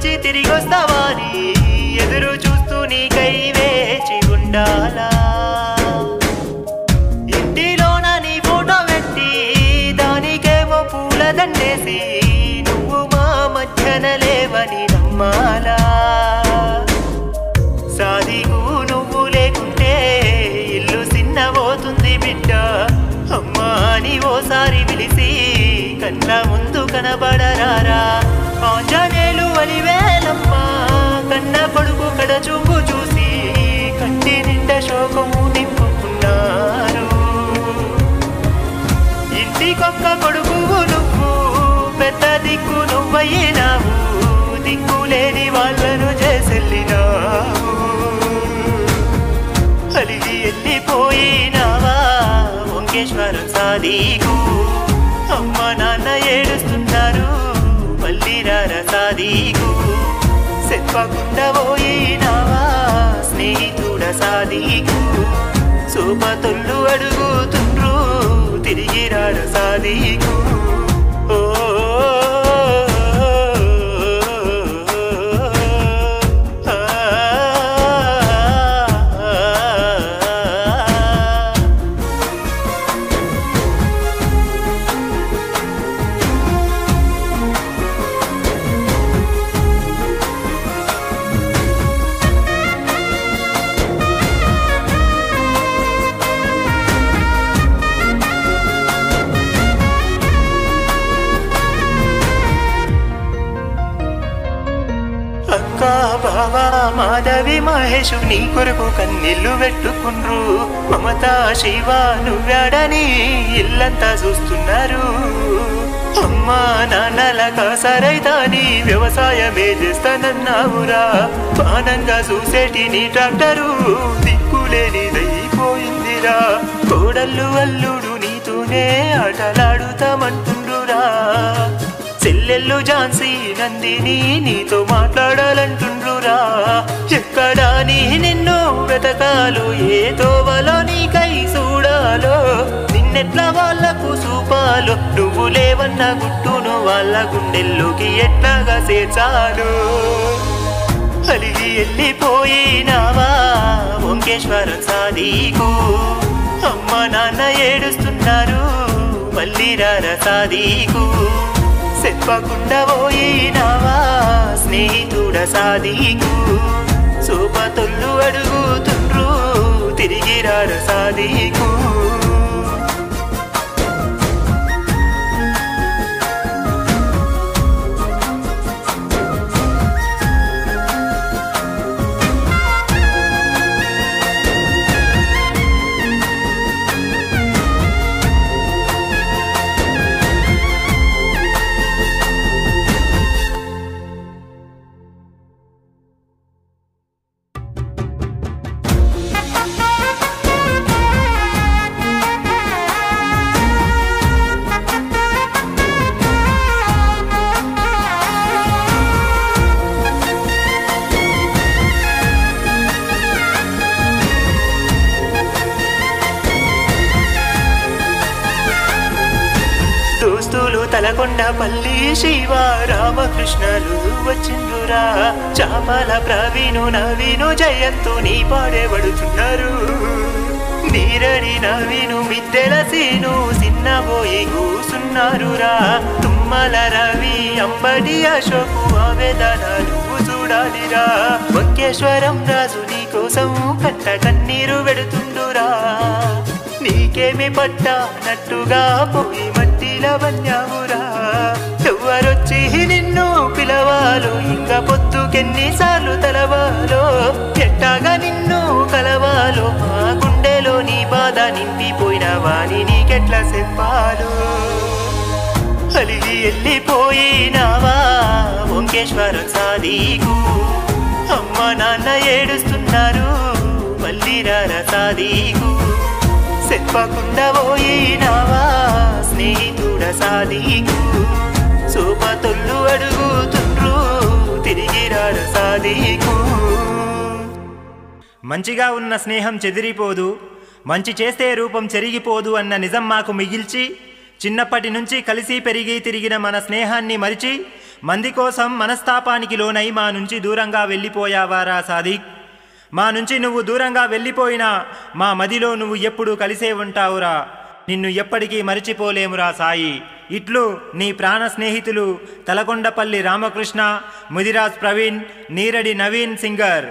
నుంచి తిరిగొస్తావాని ఎదురు చూస్తూ నీకై వేచి ఉండాలా ఇంటిలోన నీ ఫోటో పెట్టి దానికేమో పూలదండేసి నువ్వు మా మధ్యన లేవని నమ్మాలా సాదికు నువ్వు లేకుంటే ఇల్లు సిన్నబోతుంది బిడ్డ అమ్మా అని ఓసారి పిలిచి కళ్ళ ముందు కనబడరారా ఆంజనేయులు అలివేలమ్మ కన్న కొడుకు కడ చూపు చూసి కంటి నిండా శోకము నింపుకున్నారు ఇంటికొక్క కొడుకు నువ్వు పెద్ద దిక్కు నువ్వయ్యినావు దిక్కు లేని వాళ్ళను చేసెళ్ళినావు అలిగి వెళ్ళిపోయినావా ఓంకేశ్వరం సాదికు అమ్మ నాన్న ఏడుస్తున్నారు మళ్ళీ రారా సాదికు చెప్పకుండా పోయినావా స్నేహితుడ సాదికు సోపతుళ్ళు అడుగుతుండ్రు తిరిగి రారా సాదికు ఓ బావా మాధవి మహేషు నీ కొరకు కన్నీళ్లు పెట్టుకుండ్రు మమతా శివ నువ్వాడని ఇల్లంతా చూస్తున్నారు అమ్మా నాన్నల కాసరైతాని వ్యవసాయమే చేస్తానన్నావురా పానంగా చూసేటి నీ ట్రాక్టరు దిక్కులేనిదైపోయిందిరా కోడళ్ళు అల్లుడు నీతోనే ఆటలాడుతామంటుండ్రురా చెల్లెళ్ళు ఝాన్సీ నందిని నీతో మాట్లాడాలంటుండ్రురా ఎక్కడా నీ నిన్ను వెతకాలో ఏ తోవలో నీకై చూడాలో నిన్నెట్లా వాళ్లకు చూపాలో నువ్వు లేవన్న గుట్టును వాళ్ళ గుండెల్లోకి ఎట్లాగా చేర్చాలో అలిగి వెళ్ళిపోయినావా ఓంకేశ్వరం సాదికు అమ్మ నాన్న ఏడుస్తున్నారు మళ్ళీ రారా సాదికు చెప్పకుండా పోయినావా స్నేహితుడ సాదికు సోపతుళ్ళు అడుగుతుండ్రు తిరిగి రారా సాదికు తలకొండపల్లి శివ రామకృష్ణలు వచ్చిండ్రురా చాపల ప్రవీణు నవీను జయంతు నీ పాడేబడుతున్నారు నీరడి నవీను మిద్దెల సీను సిన్నబోయి కూసున్నారురా తుమ్మల రవి అంబడి అశోకు ఆవేదనలు చూడాలిరా వంకేశ్వరం రాజు నీ కోసం కట్ట కన్నీరు పెడుతుండురా నీకేమి పట్టనట్టుగా పోయి మట్టిల వన్యావురా ఎవరొచ్చి నిన్ను పిలవాలో ఇంకా పొద్దుకెన్నిసార్లు తలవాలో ఎట్టాగా నిన్ను కలవాలో మా గుండెలో నీ బాధ నింపిపోయిన వాణి నీకెట్లా చెప్పాలో అలిగి వెళ్ళిపోయినావా ఓంకేశ్వరం సాదికు అమ్మ నాన్న ఏడుస్తున్నారు మళ్ళీ రారా సాదికు చెప్పకుండా పోయినావా స్నేహితుడ సాదికు సోపతుళ్ళు అడుగుతుండ్రు తిరిగి రారా సాదికు మంచిగా ఉన్న స్నేహం చెదిరిపోదు మంచి చేస్తే రూపం చెరిగిపోదు అన్న నిజం మాకు మిగిల్చి చిన్నప్పటి నుంచి కలిసి పెరిగి తిరిగిన మన స్నేహాన్ని మరిచి మంది కోసం మనస్తాపానికి లోనై మా నుంచి దూరంగా వెళ్ళిపోయావారా సాదిక్? మా నుంచి నువ్వు దూరంగా వెళ్ళిపోయినా మా మదిలో నువ్వు ఎప్పుడూ కలిసే ఉంటావురా. నిన్ను ఎప్పటికీ మరిచిపోలేమురా సాయి. ఇట్లు నీ ప్రాణ స్నేహితులు తలకొండపల్లి రామకృష్ణ, ముదిరాజ్ ప్రవీణ్, నీరడి నవీన్ సింగర్.